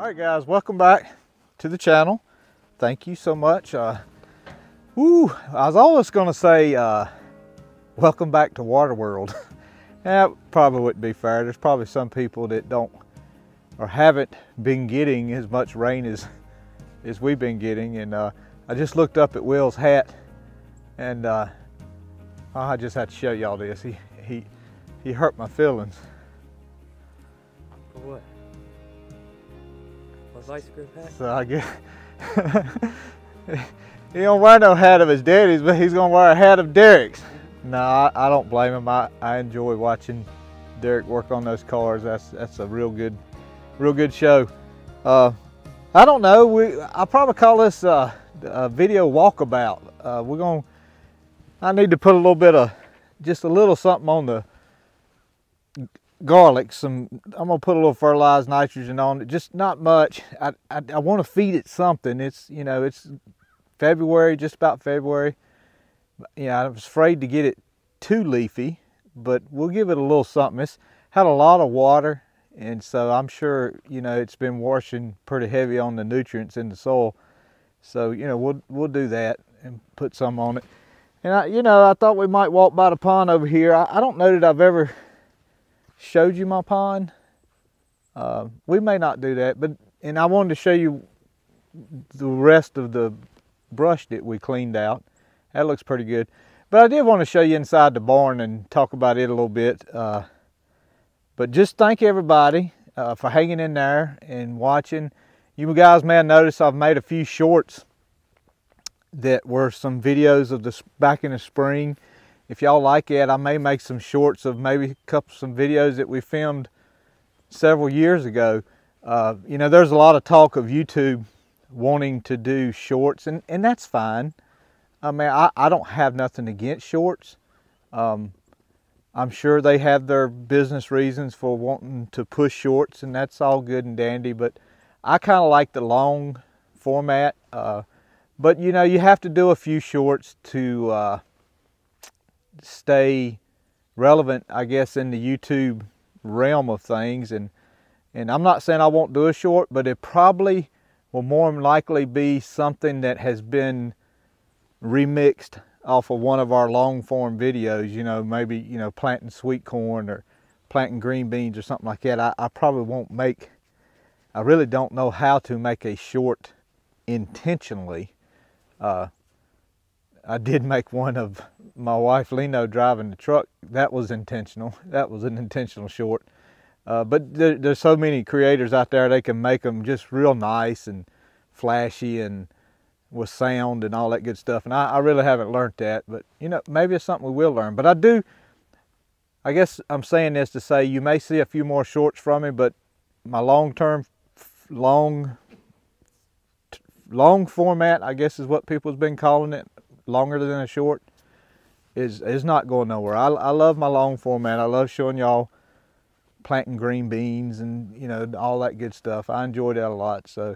Alright guys, welcome back to the channel. Thank you so much. I was always going to say welcome back to Water World. That probably wouldn't be fair. There's probably some people that don't or haven't been getting as much rain as we've been getting. And I just looked up at Will's hat, and I just had to show y'all this. He hurt my feelings. For what? Ice cream hat? So I guess he don't wear no hat of his daddy's, but he's gonna wear a hat of Derek's. No, I don't blame him. I enjoy watching Derek work on those cars. That's a real good show. I don't know. I'll probably call this a video walkabout. I need to put a little bit of just a little something on the garlic. I'm gonna put a little fertilized nitrogen on it, just not much. I want to feed it something. It's, you know, it's February, just about February. Yeah, I was afraid to get it too leafy, but we'll give it a little something. It's had a lot of water, and so I'm sure, you know, it's been washing pretty heavy on the nutrients in the soil. So, you know, we'll do that and put some on it. And I thought we might walk by the pond over here. I don't know that I've ever showed you my pond. We may not do that, and I wanted to show you the rest of the brush that we cleaned out. That looks pretty good. But I did want to show you inside the barn and talk about it a little bit. But just thank everybody for hanging in there and watching. You guys may have noticed I've made a few shorts that were some videos of this back in the spring. If y'all like it, I may make some shorts of maybe some videos that we filmed several years ago. You know, there's a lot of talk of YouTube wanting to do shorts, and that's fine. I mean, I don't have nothing against shorts. I'm sure they have their business reasons for wanting to push shorts, and that's all good and dandy, but I kind of like the long format. But, you know, you have to do a few shorts to stay relevant, I guess, in the YouTube realm of things. And I'm not saying I won't do a short, but it probably will more than likely be something that has been remixed off of one of our long form videos. You know, maybe, you know, planting sweet corn or planting green beans or something like that. I probably won't make, I really don't know how to make a short intentionally. I did make one of my wife Leno driving the truck. That was intentional. That was an intentional short. But there's so many creators out there, they can make them just real nice and flashy and with sound and all that good stuff. And I really haven't learned that, but you know, maybe it's something we will learn. But I guess I'm saying this to say you may see a few more shorts from me, but my long format, I guess is what people's been calling it, longer than a short, is not going nowhere. I love my long format. I love showing y'all planting green beans and, you know, all that good stuff. I enjoy that a lot. So,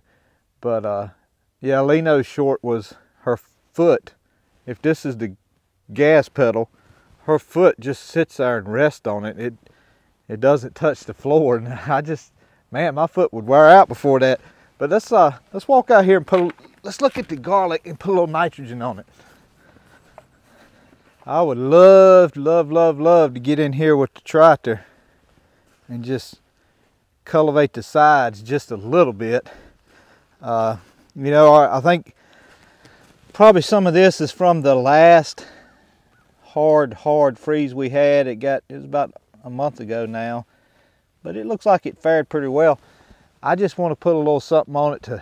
but yeah, Leno's short was her foot. If this is the gas pedal, her foot just sits there and rests on it. It doesn't touch the floor, and man, my foot would wear out before that. But let's walk out here and let's look at the garlic and put a little nitrogen on it. I would love to get in here with the tractor and just cultivate the sides just a little bit. You know, I think probably some of this is from the last hard freeze we had. It was about a month ago now, but it looks like it fared pretty well. I just want to put a little something on it to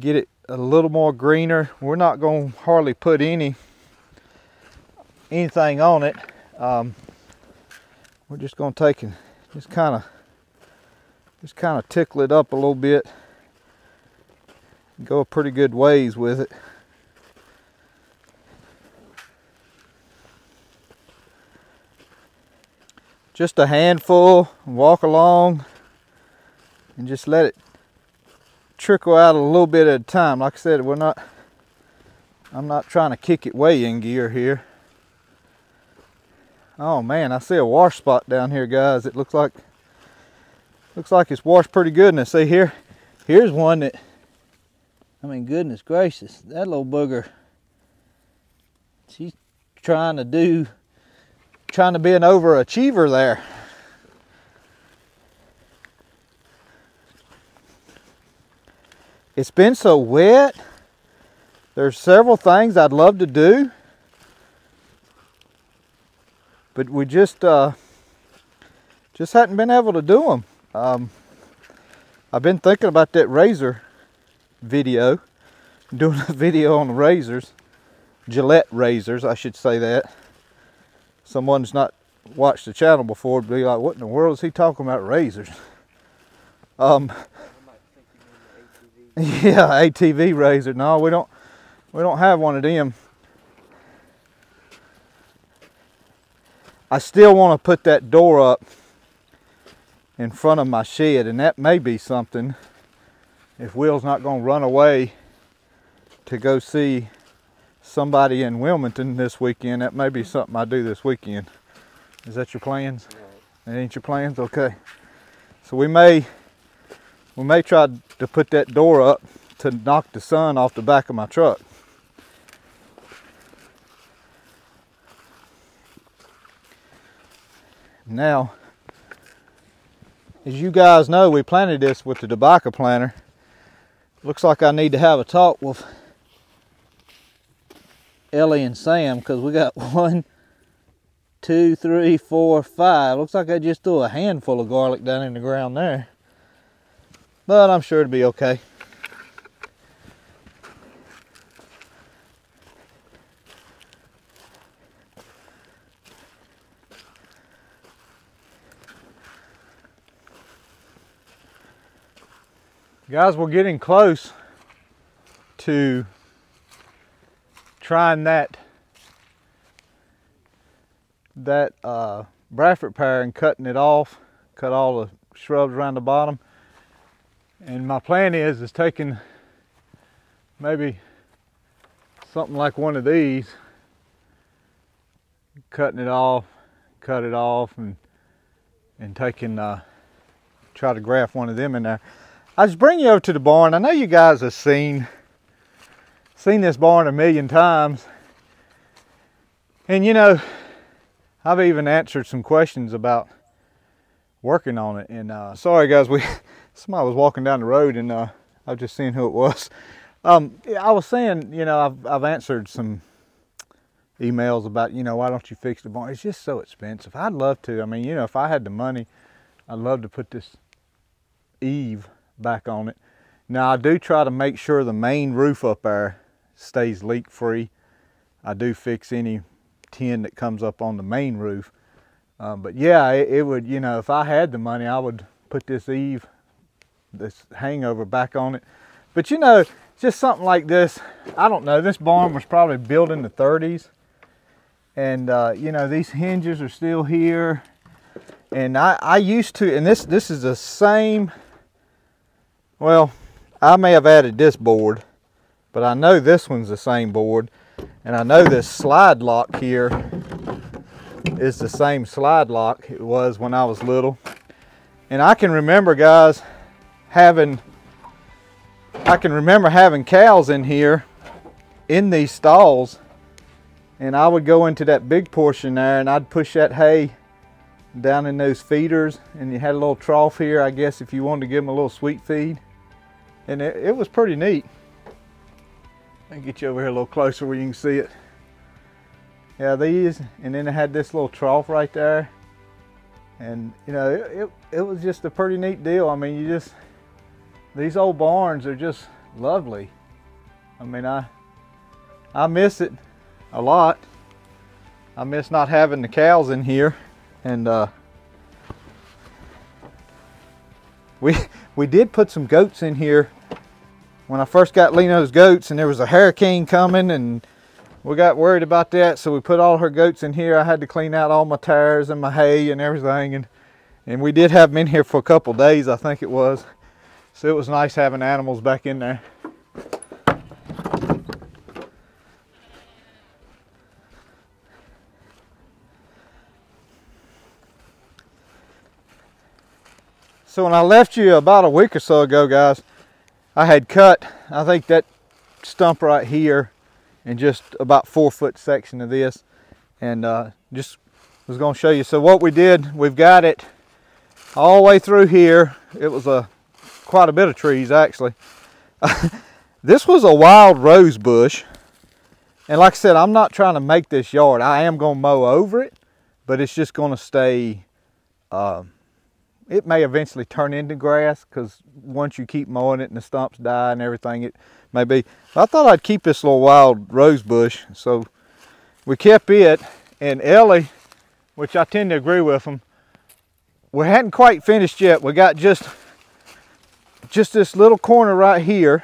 get it a little more greener. We're not going to hardly put anything on it. We're just going to take and just kind of tickle it up a little bit. Go a pretty good ways with it. Just a handful, walk along and just let it trickle out a little bit at a time. Like I said, I'm not trying to kick it way in gear here. Oh man, I see a wash spot down here, guys. It looks like Looks like it's washed pretty good. And see here, here's one that, I mean, goodness gracious, that little booger, she's trying to be an overachiever there. It's been so wet. There's several things I'd love to do, but we just hadn't been able to do them. I've been thinking about that razor video, doing a video on the razors, Gillette razors, I should say that. Someone's not watched the channel before would be like, what in the world is he talking about razors? Yeah, ATV razor. No, we don't have one of them. I still want to put that door up in front of my shed, and that may be something, if Will's not going to run away to go see somebody in Wilmington this weekend, that may be something I do this weekend. Is that your plans? That ain't your plans? Okay. So we may try to put that door up to knock the sun off the back of my truck. Now, as you guys know, we planted this with the tobacco planter. Looks like I need to have a talk with Ellie and Sam, because we got 1, 2, 3, 4, 5. Looks like I just threw a handful of garlic down in the ground there. But I'm sure it'll be okay. Guys, we're getting close to trying that Bradford pear and cutting it off, cut all the shrubs around the bottom. And my plan is taking maybe something like one of these, cutting it off, cut it off, and taking try to graft one of them in there. I just bring you over to the barn. I know you guys have seen this barn a million times. And you know, I've even answered some questions about working on it. And sorry guys, somebody was walking down the road and I was just seeing who it was. I was saying, you know, I've answered some emails about, you know, why don't you fix the barn? It's just so expensive. I'd love to. I mean, you know, if I had the money, I'd love to put this eave back on it. Now I do try to make sure the main roof up there stays leak free. I do fix any tin that comes up on the main roof. But yeah, it would, you know, if I had the money, I would put this eave, this hangover back on it. But you know, just something like this, I don't know, this barn was probably built in the 30s. And you know, these hinges are still here. And I used to, and this is the same, well, I may have added this board, but I know this one's the same board. And I know this slide lock here is the same slide lock it was when I was little. And I can remember, guys, having cows in here in these stalls, and I would go into that big portion there and I'd push that hay down in those feeders, and you had a little trough here, I guess, if you wanted to give them a little sweet feed. And it was pretty neat. Let me get you over here a little closer where you can see it. Yeah, these, and then it had this little trough right there. And you know, it was just a pretty neat deal. I mean, these old barns are just lovely. I mean, I miss it a lot. I miss not having the cows in here. And we did put some goats in here when I first got Leno's goats, and there was a hurricane coming and we got worried about that, so we put all her goats in here. I had to clean out all my tires and my hay and everything, and we did have them in here for a couple days, I think it was. So it was nice having animals back in there. So when I left you about a week or so ago, guys, I had cut, I think that stump right here and just about 4-foot section of this, and just was going to show you. So what we did, we've got it all the way through here. It was quite a bit of trees actually. This was a wild rose bush, and like I said, I'm not trying to make this yard. I am going to mow over it, but it's just going to stay, it may eventually turn into grass, because once you keep mowing it and the stumps die and everything, it may be. I thought I'd keep this little wild rose bush, so we kept it. And Ellie, which I tend to agree with him, we hadn't quite finished yet. We got just this little corner right here,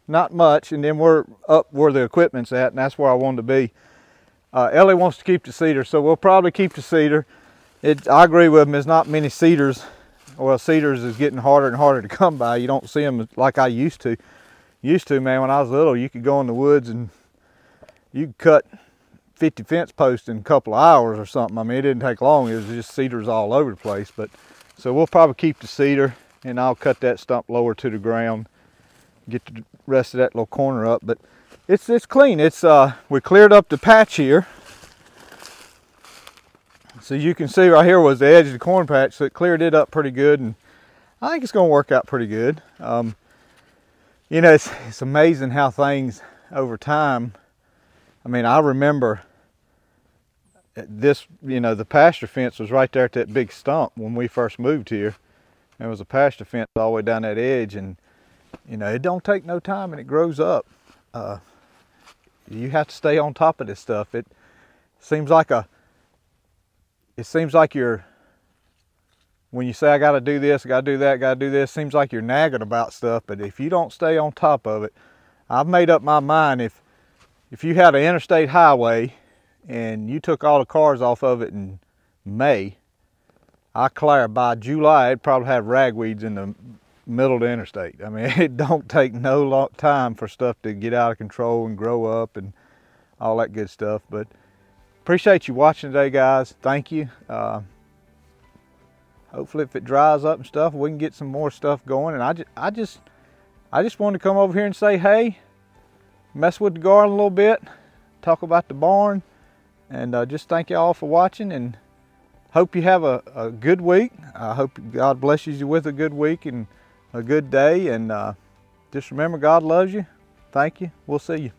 not much, and then we're up where the equipment's at, and that's where I wanted to be. Ellie wants to keep the cedar, so we'll probably keep the cedar. I agree with him, there's not many cedars. Well, cedars is getting harder and harder to come by. You don't see them like I used to. Man, when I was little, you could go in the woods and you could cut 50 fence posts in a couple of hours or something. I mean, it didn't take long. It was just cedars all over the place. But so we'll probably keep the cedar, and I'll cut that stump lower to the ground, get the rest of that little corner up. But it's clean. We cleared up the patch here. So you can see right here was the edge of the corn patch, so it cleared it up pretty good, and I think it's going to work out pretty good. You know, it's amazing how things over time. I mean, I remember this, you know, the pasture fence was right there at that big stump when we first moved here. There was a pasture fence all the way down that edge, and you know, it don't take no time and it grows up. You have to stay on top of this stuff. It seems like you're, when you say I got to do this, I got to do that, got to do this, seems like you're nagging about stuff. But if you don't stay on top of it, I've made up my mind, if you had an interstate highway and you took all the cars off of it in May, I declare by July it'd probably have ragweeds in the middle of the interstate. I mean, it don't take no long time for stuff to get out of control and grow up and all that good stuff. But appreciate you watching today, guys. Thank you. Hopefully if it dries up and stuff, we can get some more stuff going. And I just wanted to come over here and say, hey, mess with the garden a little bit, talk about the barn, and just thank you all for watching, and hope you have a good week. I hope God blesses you with a good week and a good day, and just remember, God loves you. Thank you. We'll see you.